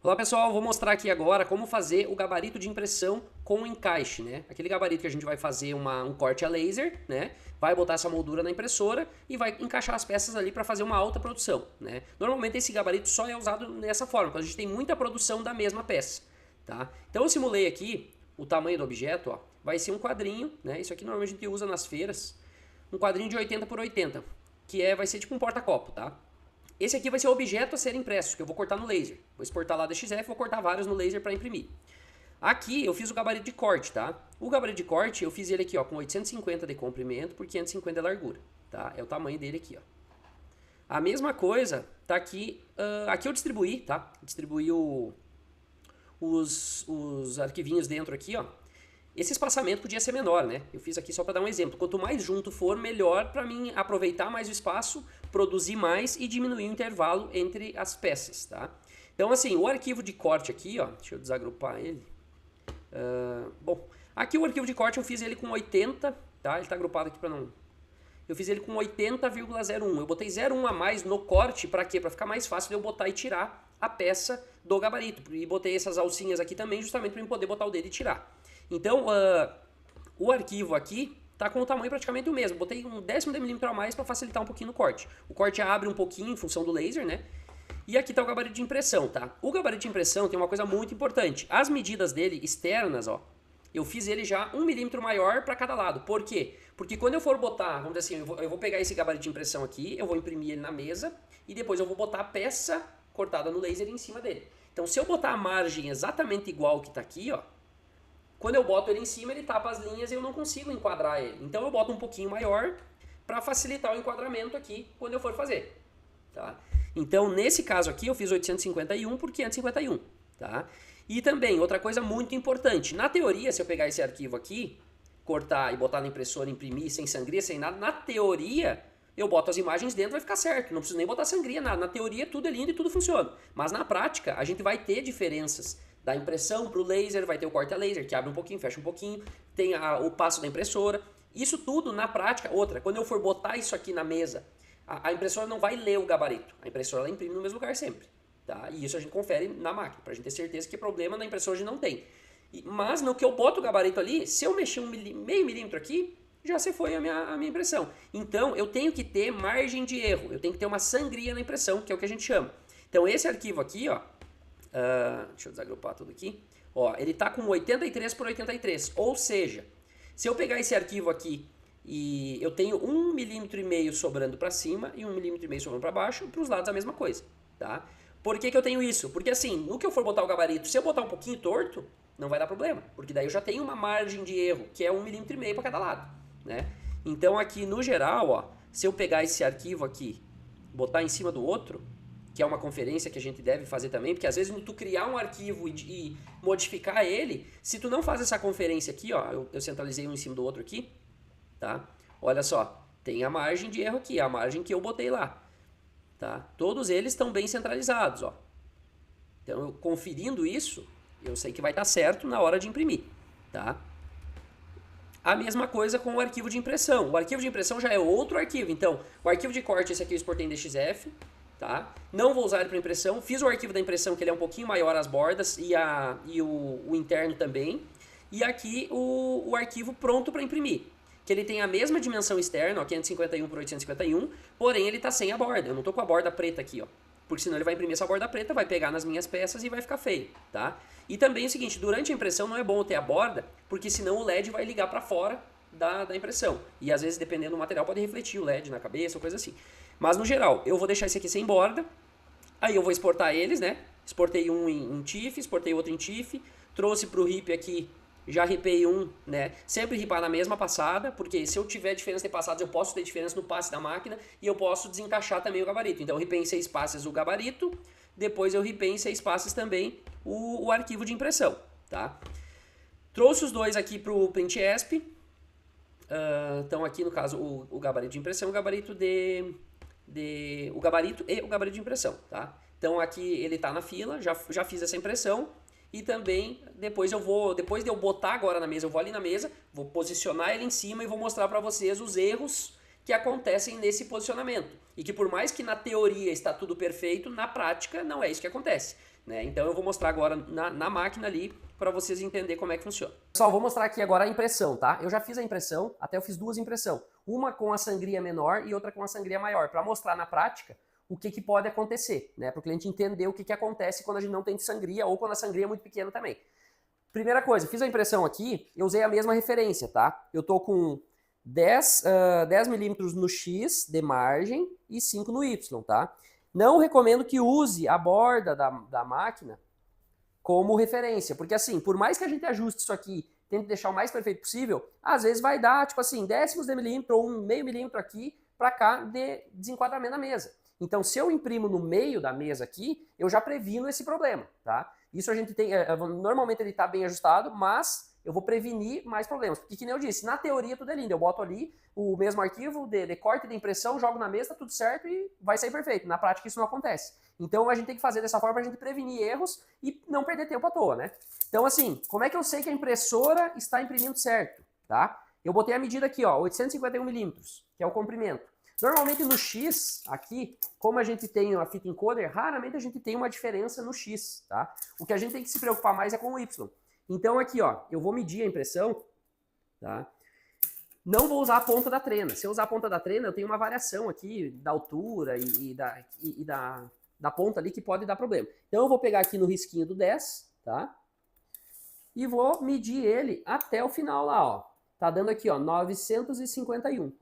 Olá pessoal, vou mostrar aqui agora como fazer o gabarito de impressão com encaixe, né? Aquele gabarito que a gente vai fazer um corte a laser, né? Vai botar essa moldura na impressora e vai encaixar as peças ali para fazer uma alta produção, né? Normalmente esse gabarito só é usado dessa forma, quando a gente tem muita produção da mesma peça, tá? Então eu simulei aqui o tamanho do objeto, ó, vai ser um quadrinho, né? Isso aqui normalmente a gente usa nas feiras, um quadrinho de 80 por 80, vai ser tipo um porta-copo, tá? Esse aqui vai ser o objeto a ser impresso, que eu vou cortar no laser. Vou exportar lá da XF, vou cortar vários no laser para imprimir. Aqui eu fiz o gabarito de corte, tá? O gabarito de corte eu fiz ele aqui, ó, com 850 de comprimento por 550 de largura, tá? É o tamanho dele aqui, ó. A mesma coisa tá aqui, aqui eu distribuí, tá? Distribuí os arquivinhos dentro aqui, ó. Esse espaçamento podia ser menor, né? Eu fiz aqui só para dar um exemplo. Quanto mais junto for, melhor para mim aproveitar mais o espaço, produzir mais e diminuir o intervalo entre as peças, tá? Então, assim, o arquivo de corte aqui, ó, deixa eu desagrupar ele. Bom, aqui o arquivo de corte eu fiz ele com 80, tá? Ele tá agrupado aqui para não... Eu fiz ele com 80,01. Eu botei 0,1 a mais no corte, para quê? Para ficar mais fácil de eu botar e tirar a peça do gabarito. E botei essas alcinhas aqui também, justamente para eu poder botar o dedo e tirar. Então, o arquivo aqui tá com o tamanho praticamente o mesmo. Botei um décimo de milímetro a mais para facilitar um pouquinho no corte. O corte abre um pouquinho em função do laser, né? E aqui tá o gabarito de impressão, tá? O gabarito de impressão tem uma coisa muito importante. As medidas dele externas, ó, eu fiz ele já 1 milímetro maior para cada lado. Por quê? Porque quando eu for botar, vamos dizer assim, eu vou pegar esse gabarito de impressão aqui, eu vou imprimir ele na mesa e depois eu vou botar a peça cortada no laser em cima dele. Então, se eu botar a margem exatamente igual que tá aqui, ó, quando eu boto ele em cima, ele tapa as linhas e eu não consigo enquadrar ele. Então eu boto um pouquinho maior para facilitar o enquadramento aqui quando eu for fazer, tá? Então, nesse caso aqui, eu fiz 851 por 551, tá? E também, outra coisa muito importante, na teoria, se eu pegar esse arquivo aqui, cortar e botar na impressora, imprimir, sem sangria, sem nada, na teoria, eu boto as imagens dentro, vai ficar certo, não preciso nem botar sangria, nada. Na teoria, tudo é lindo e tudo funciona. Mas na prática, a gente vai ter diferenças da impressão para o laser, vai ter o corte a laser, que abre um pouquinho, fecha um pouquinho, tem o passo da impressora. Isso tudo na prática. Outra, quando eu for botar isso aqui na mesa, a impressora não vai ler o gabarito, a impressora ela imprime no mesmo lugar sempre, tá? E isso a gente confere na máquina, para a gente ter certeza que problema na impressora a gente não tem. Mas no que eu boto o gabarito ali, se eu mexer meio milímetro aqui, já se foi a minha impressão. Então eu tenho que ter margem de erro, eu tenho que ter uma sangria na impressão, que é o que a gente chama. Então esse arquivo aqui, ó, deixa eu desagrupar tudo aqui. Ó, ele tá com 83 por 83, ou seja, se eu pegar esse arquivo aqui e eu tenho 1,5 mm sobrando para cima e 1,5 mm sobrando para baixo, para os lados a mesma coisa, tá? Por que eu tenho isso? Porque assim, no que eu for botar o gabarito, se eu botar um pouquinho torto, não vai dar problema, porque daí eu já tenho uma margem de erro, que é 1,5 mm para cada lado, né? Então aqui no geral, ó, se eu pegar esse arquivo aqui, botar em cima do outro, que é uma conferência que a gente deve fazer também, porque às vezes tu criar um arquivo e modificar ele, se tu não faz essa conferência aqui, ó, eu centralizei um em cima do outro aqui, tá? Olha só, tem a margem de erro aqui, a margem que eu botei lá, tá? Todos eles estão bem centralizados, ó. Então, eu conferindo isso, eu sei que vai estar certo na hora de imprimir, tá? A mesma coisa com o arquivo de impressão. O arquivo de impressão já é outro arquivo. Então, o arquivo de corte, esse aqui eu exportei em DXF, tá? Não vou usar ele para impressão. Fiz o arquivo da impressão, que ele é um pouquinho maior as bordas e o interno também. E aqui o arquivo pronto para imprimir, que ele tem a mesma dimensão externa, ó, 551 por 851, porém ele está sem a borda. Eu não estou com a borda preta aqui, ó, porque senão ele vai imprimir essa borda preta, vai pegar nas minhas peças e vai ficar feio, tá? E também é o seguinte, durante a impressão não é bom ter a borda, porque senão o LED vai ligar para fora da impressão. E às vezes, dependendo do material, pode refletir o LED na cabeça ou coisa assim. Mas no geral, eu vou deixar esse aqui sem borda, aí eu vou exportar eles, né? Exportei um em TIFF, exportei outro em TIFF, trouxe para o RIP aqui, já ripei um, né? Sempre ripar na mesma passada, porque se eu tiver diferença de passadas, eu posso ter diferença no passe da máquina e eu posso desencaixar também o gabarito. Então eu ripei em 6 passes o gabarito, depois eu ripei em 6 passes também o arquivo de impressão, tá? Trouxe os dois aqui para o PrintEsp. Então aqui no caso o gabarito de impressão, o gabarito o gabarito e o gabarito de impressão, tá? Então aqui ele está na fila, já fiz essa impressão. E também, depois de eu botar agora na mesa, eu vou ali na mesa, vou posicionar ele em cima e vou mostrar para vocês os erros que acontecem nesse posicionamento. E que por mais que na teoria está tudo perfeito, na prática não é isso que acontece. né? Então eu vou mostrar agora na máquina ali para vocês entenderem como é que funciona. Pessoal, vou mostrar aqui agora a impressão, tá? Eu já fiz a impressão, até eu fiz duas impressões. Uma com a sangria menor e outra com a sangria maior, para mostrar na prática o que pode acontecer, né? Para o cliente entender o que acontece quando a gente não tem sangria ou quando a sangria é muito pequena também. Primeira coisa, fiz a impressão aqui, eu usei a mesma referência, tá? Eu tô com 10 milímetros no X de margem e 5 no Y, tá? Não recomendo que use a borda da máquina como referência, porque assim, por mais que a gente ajuste isso aqui, tente deixar o mais perfeito possível, às vezes vai dar, tipo assim, décimos de milímetro ou um meio milímetro aqui para cá de desenquadramento na mesa. Então, se eu imprimo no meio da mesa aqui, eu já previno esse problema, tá? Isso a gente tem, normalmente ele está bem ajustado, mas eu vou prevenir mais problemas. Porque, que nem eu disse, na teoria tudo é lindo. Eu boto ali o mesmo arquivo de corte de impressão, jogo na mesa, tá tudo certo e vai sair perfeito. Na prática isso não acontece. Então a gente tem que fazer dessa forma para a gente prevenir erros e não perder tempo à toa, né? Então assim, como é que eu sei que a impressora está imprimindo certo, tá? Eu botei a medida aqui, ó, 851 milímetros, que é o comprimento. Normalmente no X, aqui, como a gente tem a fita encoder, raramente a gente tem uma diferença no X, tá? O que a gente tem que se preocupar mais é com o Y. Então aqui, ó, eu vou medir a impressão, tá? Não vou usar a ponta da trena. Se eu usar a ponta da trena, eu tenho uma variação aqui da altura e da ponta ali que pode dar problema. Então eu vou pegar aqui no risquinho do 10, tá? E vou medir ele até o final lá, ó. Tá dando aqui, ó, 951.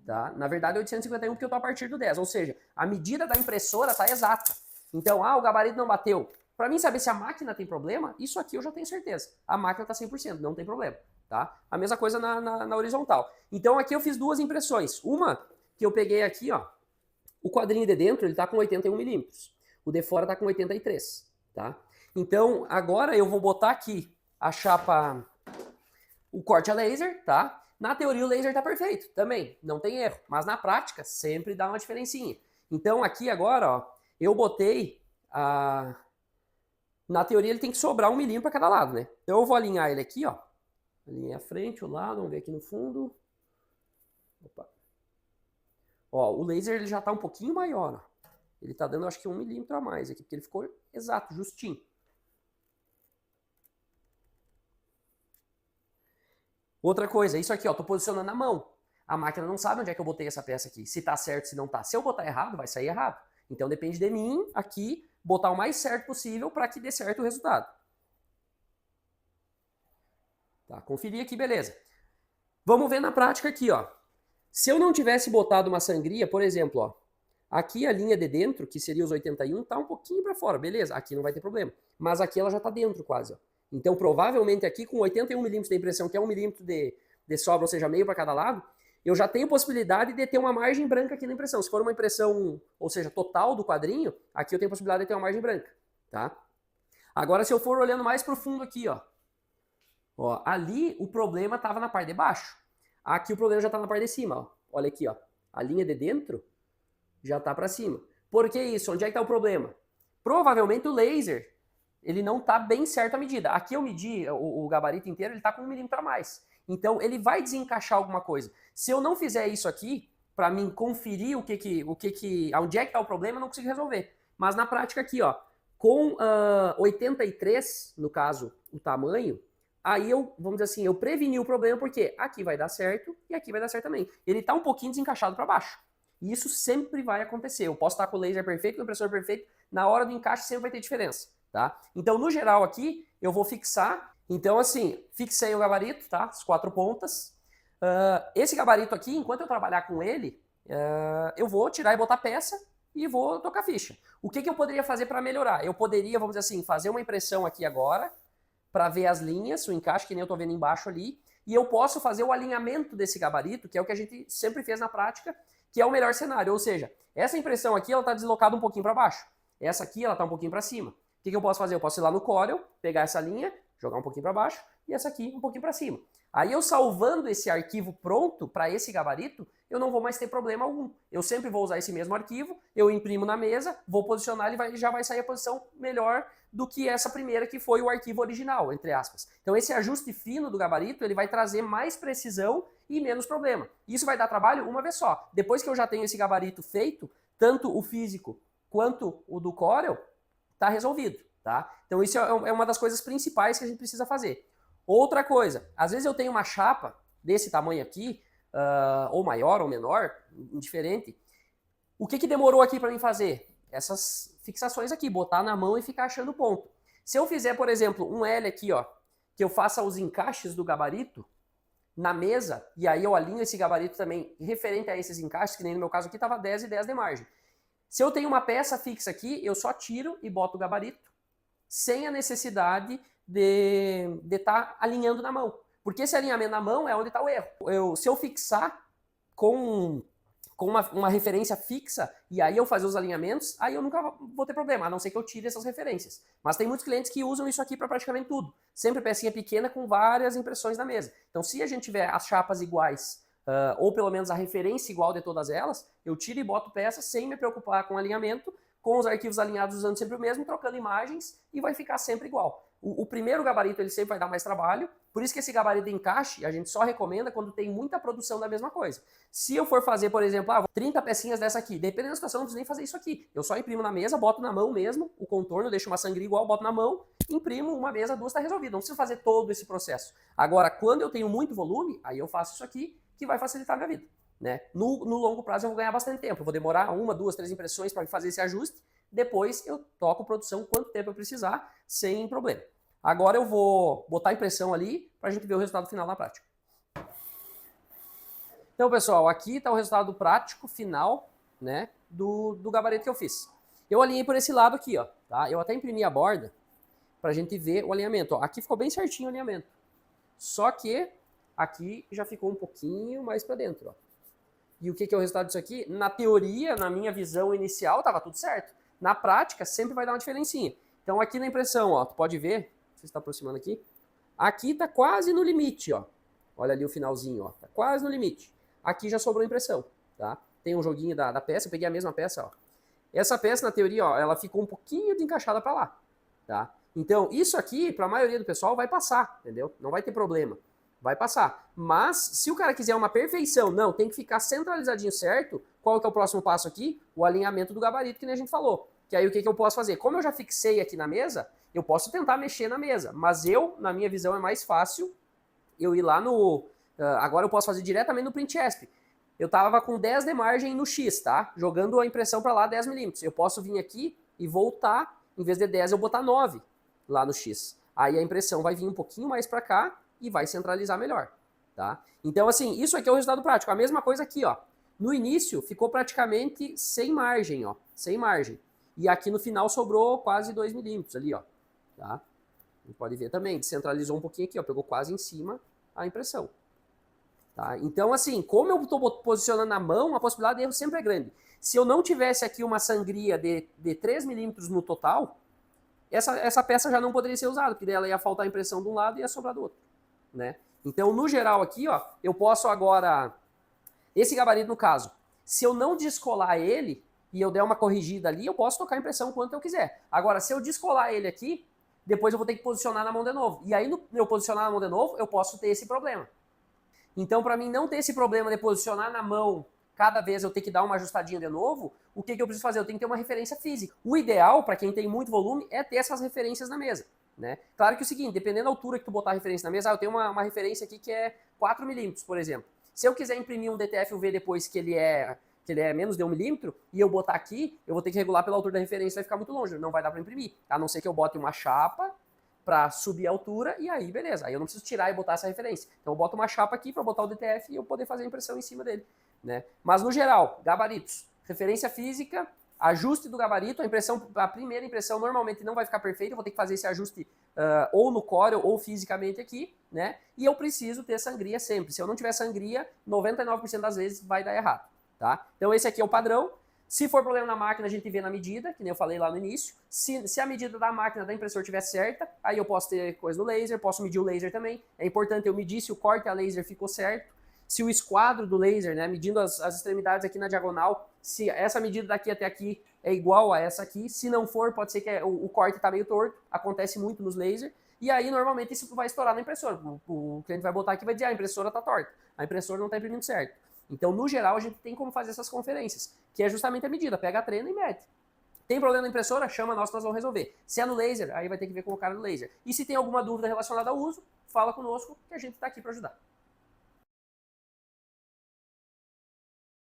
Tá? Na verdade é 851 porque eu tô a partir do 10, ou seja, a medida da impressora tá exata. Então, o gabarito não bateu. Para mim saber se a máquina tem problema, isso aqui eu já tenho certeza. A máquina tá 100%, não tem problema. Tá? A mesma coisa na horizontal. Então aqui eu fiz duas impressões. Uma que eu peguei aqui, ó, o quadrinho de dentro ele tá com 81 milímetros. O de fora tá com 83. Tá? Então agora eu vou botar aqui a chapa, o corte a laser, tá? Na teoria o laser tá perfeito, também, não tem erro. Mas na prática sempre dá uma diferencinha. Então aqui agora, ó, eu botei a... Na teoria ele tem que sobrar 1 milímetro para cada lado, né? Então eu vou alinhar ele aqui, ó. Alinhei a frente, o lado, vamos ver aqui no fundo. Opa. Ó, o laser ele já tá um pouquinho maior, ó. Ele tá dando acho que 1 milímetro a mais aqui, porque ele ficou exato, justinho. Outra coisa, isso aqui, ó, tô posicionando na mão. A máquina não sabe onde é que eu botei essa peça aqui, se tá certo, se não tá. Se eu botar errado, vai sair errado. Então depende de mim, aqui, botar o mais certo possível para que dê certo o resultado. Tá, conferir aqui, beleza. Vamos ver na prática aqui, ó. Se eu não tivesse botado uma sangria, por exemplo, ó, aqui a linha de dentro, que seria os 81, tá um pouquinho para fora, beleza, aqui não vai ter problema. Mas aqui ela já tá dentro quase, ó. Então, provavelmente aqui com 81 milímetros de impressão, que é 1 milímetro de sobra, ou seja, meio para cada lado, eu já tenho possibilidade de ter uma margem branca aqui na impressão. Se for uma impressão, ou seja, total do quadrinho, aqui eu tenho possibilidade de ter uma margem branca, tá? Agora, se eu for olhando mais profundo aqui, ó, ali o problema estava na parte de baixo. Aqui o problema já está na parte de cima, ó. Olha aqui, ó. A linha de dentro já está para cima. Por que isso? Onde é que está o problema? Provavelmente o laser ele não está bem certo a medida. Aqui eu medi o gabarito inteiro, ele está com 1 milímetro a mais. Então ele vai desencaixar alguma coisa. Se eu não fizer isso aqui, para mim conferir onde é que está o problema, eu não consigo resolver. Mas na prática aqui, ó, com 83, no caso, o tamanho, aí eu, vamos dizer assim, eu preveni o problema porque aqui vai dar certo e aqui vai dar certo também. Ele está um pouquinho desencaixado para baixo. E isso sempre vai acontecer. Eu posso estar com o laser perfeito, com o impressor perfeito, na hora do encaixe sempre vai ter diferença. Tá? Então, no geral aqui, eu vou fixar. Então, assim, fixei o gabarito, tá? As 4 pontas. Esse gabarito aqui, enquanto eu trabalhar com ele, eu vou tirar e botar peça e vou tocar ficha. O que eu poderia fazer para melhorar? Eu poderia, vamos dizer assim, fazer uma impressão aqui agora, para ver as linhas, o encaixe, que nem eu estou vendo embaixo ali, e eu posso fazer o alinhamento desse gabarito, que é o que a gente sempre fez na prática, que é o melhor cenário. Ou seja, essa impressão aqui, ela está deslocada um pouquinho para baixo. Essa aqui, ela está um pouquinho para cima. O que eu posso fazer? Eu posso ir lá no Corel, pegar essa linha, jogar um pouquinho para baixo, e essa aqui um pouquinho para cima. Aí eu salvando esse arquivo pronto para esse gabarito, eu não vou mais ter problema algum. Eu sempre vou usar esse mesmo arquivo, eu imprimo na mesa, vou posicionar, ele já vai sair a posição melhor do que essa primeira que foi o arquivo original, entre aspas. Então esse ajuste fino do gabarito, ele vai trazer mais precisão e menos problema. Isso vai dar trabalho uma vez só. Depois que eu já tenho esse gabarito feito, tanto o físico quanto o do Corel, tá resolvido, tá? Então isso é uma das coisas principais que a gente precisa fazer. Outra coisa, às vezes eu tenho uma chapa desse tamanho aqui, ou maior ou menor, indiferente. O que demorou aqui para mim fazer? Essas fixações aqui, botar na mão e ficar achando ponto. Se eu fizer, por exemplo, um L aqui, ó, que eu faça os encaixes do gabarito na mesa, e aí eu alinho esse gabarito também referente a esses encaixes, que nem no meu caso aqui estava 10 e 10 de margem. Se eu tenho uma peça fixa aqui, eu só tiro e boto o gabarito, sem a necessidade de estar alinhando na mão. Porque esse alinhamento na mão é onde está o erro. Se eu fixar com uma referência fixa e aí eu fazer os alinhamentos, aí eu nunca vou ter problema, a não ser que eu tire essas referências. Mas tem muitos clientes que usam isso aqui para praticamente tudo. Sempre pecinha pequena com várias impressões na mesa. Então, se a gente tiver as chapas iguais, ou pelo menos a referência igual de todas elas, eu tiro e boto peças sem me preocupar com alinhamento, com os arquivos alinhados usando sempre o mesmo, trocando imagens, e vai ficar sempre igual. O primeiro gabarito ele sempre vai dar mais trabalho, por isso que esse gabarito de encaixe a gente só recomenda quando tem muita produção da mesma coisa. Se eu for fazer, por exemplo, 30 pecinhas dessa aqui, dependendo da situação, não preciso nem fazer isso aqui. Eu só imprimo na mesa, boto na mão mesmo, o contorno, deixo uma sangria igual, boto na mão, imprimo uma mesa, duas, está resolvido. Não preciso fazer todo esse processo. Agora, quando eu tenho muito volume, aí eu faço isso aqui, que vai facilitar a minha vida. Né? No longo prazo eu vou ganhar bastante tempo. Eu vou demorar 1, 2, 3 impressões para fazer esse ajuste. Depois eu toco produção quanto tempo eu precisar, sem problema. Agora eu vou botar a impressão ali para a gente ver o resultado final na prática. Então, pessoal, aqui está o resultado prático final, né, do gabarito que eu fiz. Eu alinhei por esse lado aqui, ó, tá? Eu até imprimi a borda para a gente ver o alinhamento. Ó, aqui ficou bem certinho o alinhamento. Só que aqui já ficou um pouquinho mais para dentro, ó. E o que é o resultado disso aqui? Na teoria, na minha visão inicial, estava tudo certo. Na prática, sempre vai dar uma diferencinha. Então aqui na impressão, ó, tu pode ver, você está aproximando aqui, aqui tá quase no limite, ó. Olha ali o finalzinho, ó, tá quase no limite. Aqui já sobrou impressão, tá? Tem um joguinho da peça, eu peguei a mesma peça, ó. Essa peça, na teoria, ó, ela ficou um pouquinho de encaixada para lá, tá? Então, isso aqui, para a maioria do pessoal, vai passar, entendeu? Não vai ter problema. Vai passar. Mas, se o cara quiser uma perfeição, não, tem que ficar centralizadinho certo, qual que é o próximo passo aqui? O alinhamento do gabarito, que nem a gente falou. Que aí o que eu posso fazer? Como eu já fixei aqui na mesa, eu posso tentar mexer na mesa. Mas na minha visão, é mais fácil eu ir lá no... agora eu posso fazer diretamente no Printesp. Eu tava com 10 de margem no X, tá? Jogando a impressão para lá 10 milímetros. Eu posso vir aqui e voltar, em vez de 10 eu botar 9 lá no X. Aí a impressão vai vir um pouquinho mais para cá e vai centralizar melhor, tá? Então, assim, isso aqui é o resultado prático. A mesma coisa aqui, ó. No início ficou praticamente sem margem, ó. Sem margem. E aqui no final sobrou quase 2 milímetros ali, ó. Tá? A gente pode ver também, descentralizou um pouquinho aqui, ó. Pegou quase em cima a impressão. Tá? Então, assim, como eu estou posicionando a mão, a possibilidade de erro sempre é grande. Se eu não tivesse aqui uma sangria de 3 milímetros no total, essa peça já não poderia ser usada, porque dela ia faltar a impressão de um lado e ia sobrar do outro. Né? Então, no geral aqui, ó, eu posso agora, esse gabarito no caso, se eu não descolar ele e eu der uma corrigida ali, eu posso tocar a impressão quanto eu quiser. Agora, se eu descolar ele aqui, depois eu vou ter que posicionar na mão de novo. E aí, no eu posicionar na mão de novo, eu posso ter esse problema. Então, para mim não ter esse problema de posicionar na mão, cada vez eu ter que dar uma ajustadinha de novo, o que eu preciso fazer? Eu tenho que ter uma referência física. O ideal, para quem tem muito volume, é ter essas referências na mesa. Né? Claro que é o seguinte, dependendo da altura que tu botar a referência na mesa, eu tenho uma referência aqui que é 4 milímetros, por exemplo. Se eu quiser imprimir um DTF UV depois que ele é menos de 1 milímetro, e eu botar aqui, eu vou ter que regular pela altura da referência, vai ficar muito longe, não vai dar para imprimir. A não ser que eu bote uma chapa para subir a altura, e aí beleza, aí eu não preciso tirar e botar essa referência. Então eu boto uma chapa aqui para botar o DTF e eu poder fazer a impressão em cima dele. Né? Mas no geral, gabaritos, referência física, ajuste do gabarito, a primeira impressão normalmente não vai ficar perfeita, eu vou ter que fazer esse ajuste ou no Corel ou fisicamente aqui, né? E eu preciso ter sangria sempre. Se eu não tiver sangria, 99% das vezes vai dar errado, tá? Então esse aqui é o padrão. Se for problema na máquina, a gente vê na medida, que nem eu falei lá no início. Se a medida da máquina da impressora estiver certa, aí eu posso ter coisa no laser, posso medir o laser também. É importante eu medir se o corte a laser ficou certo. Se o esquadro do laser, né, medindo as extremidades aqui na diagonal, se essa medida daqui até aqui é igual a essa aqui, se não for, pode ser que o corte está meio torto, acontece muito nos lasers, e aí normalmente isso vai estourar na impressora. O cliente vai botar aqui e vai dizer, a impressora está torta, a impressora não está imprimindo certo. Então, no geral, a gente tem como fazer essas conferências, que é justamente a medida, pega a trena e mede. Tem problema na impressora? Chama nós vamos resolver. Se é no laser, aí vai ter que ver com o cara do laser. E se tem alguma dúvida relacionada ao uso, fala conosco que a gente está aqui para ajudar.